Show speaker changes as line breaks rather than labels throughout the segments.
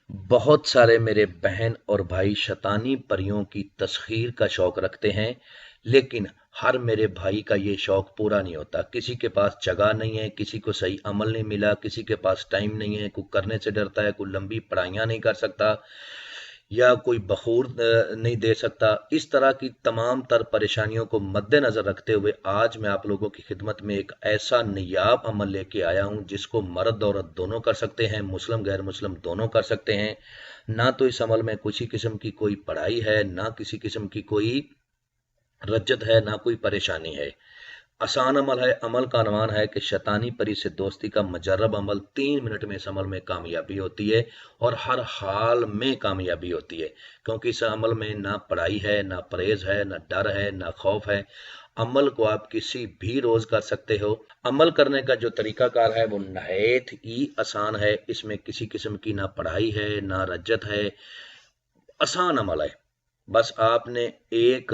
बहुत सारे मेरे बहन और भाई शैतानी परियों की तस्खीर का शौक रखते हैं, लेकिन हर मेरे भाई का ये शौक पूरा नहीं होता। किसी के पास जगह नहीं है, किसी को सही अमल नहीं मिला, किसी के पास टाइम नहीं है, कोई करने से डरता है, कोई लंबी पढ़ाइयाँ नहीं कर सकता या कोई बखूर नहीं दे सकता। इस तरह की तमाम तर परेशानियों को मद्देनज़र रखते हुए आज मैं आप लोगों की खिदमत में एक ऐसा नायाब अमल लेके आया हूँ जिसको मर्द औरत दोनों कर सकते हैं, मुस्लिम गैर मुस्लिम दोनों कर सकते हैं। ना तो इस अमल में किसी किस्म की कोई पढ़ाई है, ना किसी किस्म की कोई रज्जत है, ना कोई परेशानी है। आसान अमल है। अमल का अनवान है कि शैतानी परी से दोस्ती का मजरब अमल। 3 मिनट में इस अमल में कामयाबी होती है और हर हाल में कामयाबी होती है, क्योंकि इस अमल में ना पढ़ाई है, ना परहेज है, ना डर है, ना खौफ है। अमल को आप किसी भी रोज कर सकते हो। अमल करने का जो तरीकाकार है वो नहायत ही आसान है। इसमें किसी किस्म की ना पढ़ाई है, ना रज्जत है। आसान अमल है। बस आपने एक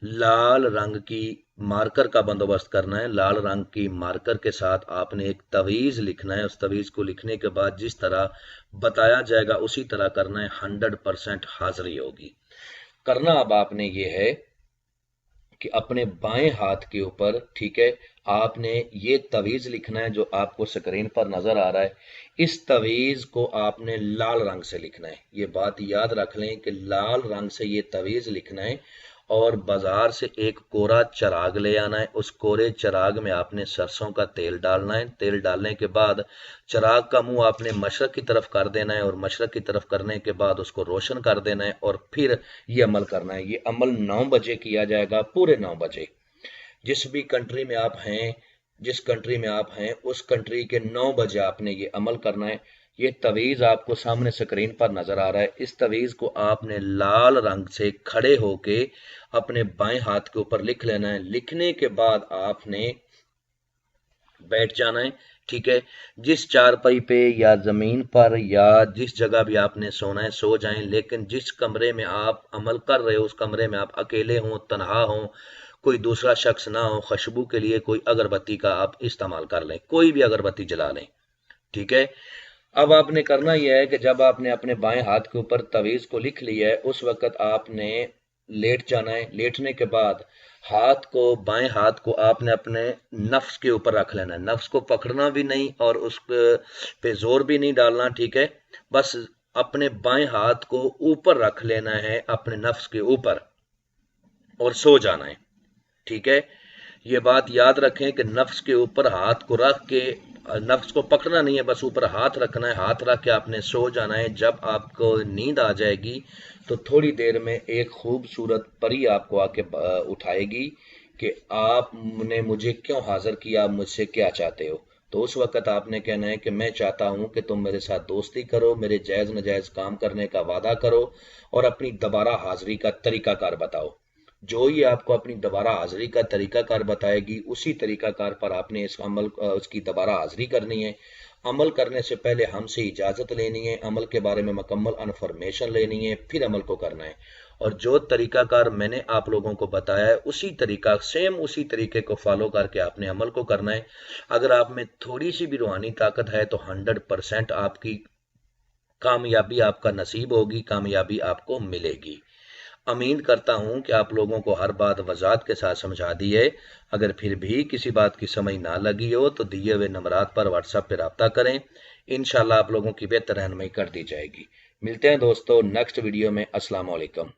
लाल रंग की मार्कर का बंदोबस्त करना है। लाल रंग की मार्कर के साथ आपने एक तवीज़ लिखना है। उस तवीज़ को लिखने के बाद जिस तरह बताया जाएगा उसी तरह करना है। 100% हाजिरी होगी। करना अब आपने ये है कि अपने बाएं हाथ के ऊपर, ठीक है, आपने ये तवीज़ लिखना है जो आपको स्क्रीन पर नज़र आ रहा है। इस तवीज़ को आपने लाल रंग से लिखना है। ये बात याद रख लें कि लाल रंग से ये तवीज़ लिखना है और बाजार से एक कोरा चराग ले आना है। उस कोरे चराग में आपने सरसों का तेल डालना है। तेल डालने के बाद चराग का मुंह आपने मशरक की तरफ कर देना है और मशरक की तरफ करने के बाद उसको रोशन कर देना है और फिर ये अमल करना है। ये अमल 9 बजे किया जाएगा, पूरे 9 बजे। जिस भी कंट्री में आप हैं, जिस कंट्री में आप हैं उस कंट्री के 9 बजे आपने ये अमल करना है। ये तवीज़ आपको सामने स्क्रीन पर नजर आ रहा है। इस तवीज़ को आपने लाल रंग से खड़े होके अपने बाएं हाथ के ऊपर लिख लेना है। लिखने के बाद आपने बैठ जाना है, ठीक है। जिस चारपाई पे या जमीन पर या जिस जगह भी आपने सोना है सो जाएं, लेकिन जिस कमरे में आप अमल कर रहे हो उस कमरे में आप अकेले हों, तनहा हों, कोई दूसरा शख्स ना हो। खुशबू के लिए कोई अगरबत्ती का आप इस्तेमाल कर लें, कोई भी अगरबत्ती जला लें, ठीक है। अब आपने करना यह है कि जब आपने अपने बाएं हाथ के ऊपर तवीज़ को लिख लिया है उस वक्त आपने लेट जाना है। लेटने के बाद हाथ को, बाएं हाथ को आपने अपने नफ्स के ऊपर रख लेना है। नफ्स को पकड़ना भी नहीं और उस पे जोर भी नहीं डालना, ठीक है। बस अपने बाएं हाथ को ऊपर रख लेना है, अपने नफ्स के ऊपर, और सो जाना है, ठीक है। ये बात याद रखें कि नफ्स के ऊपर हाथ को रख के, नफ्स को पकड़ना नहीं है, बस ऊपर हाथ रखना है। हाथ रख के आपने सो जाना है। जब आपको नींद आ जाएगी तो थोड़ी देर में एक खूबसूरत परी आपको आके उठाएगी कि आपने मुझे क्यों हाजिर किया, आप मुझसे क्या चाहते हो। तो उस वक्त आपने कहना है कि मैं चाहता हूं कि तुम मेरे साथ दोस्ती करो, मेरे जायज़ नाजायज़ काम करने का वादा करो और अपनी दोबारा हाजिरी का तरीकाकार बताओ। जो ये आपको अपनी दोबारा हाजिरी का तरीकाकार बताएगी उसी तरीकाकार पर आपने इस अमल उसकी दोबारा हाजिरी करनी है। अमल करने से पहले हमसे इजाज़त लेनी है, अमल के बारे में मुकम्मल इन्फॉर्मेशन लेनी है, फिर अमल को करना है। और जो तरीकाकार मैंने आप लोगों को बताया है उसी तरीका, सेम उसी तरीके को फॉलो करके आपने अमल को करना है। अगर आप में थोड़ी सी भी रूहानी ताकत है तो 100% आपकी कामयाबी आपका नसीब होगी, कामयाबी आपको मिलेगी। उम्मीद करता हूं कि आप लोगों को हर बात वजाहत के साथ समझा दी है। अगर फिर भी किसी बात की समझ ना लगी हो तो दिए हुए नंबरात पर व्हाट्सएप पर रब्ता करें। इंशाल्लाह आप लोगों की बेहतर रहनुमाई कर दी जाएगी। मिलते हैं दोस्तों नेक्स्ट वीडियो में। अस्सलाम वालेकुम।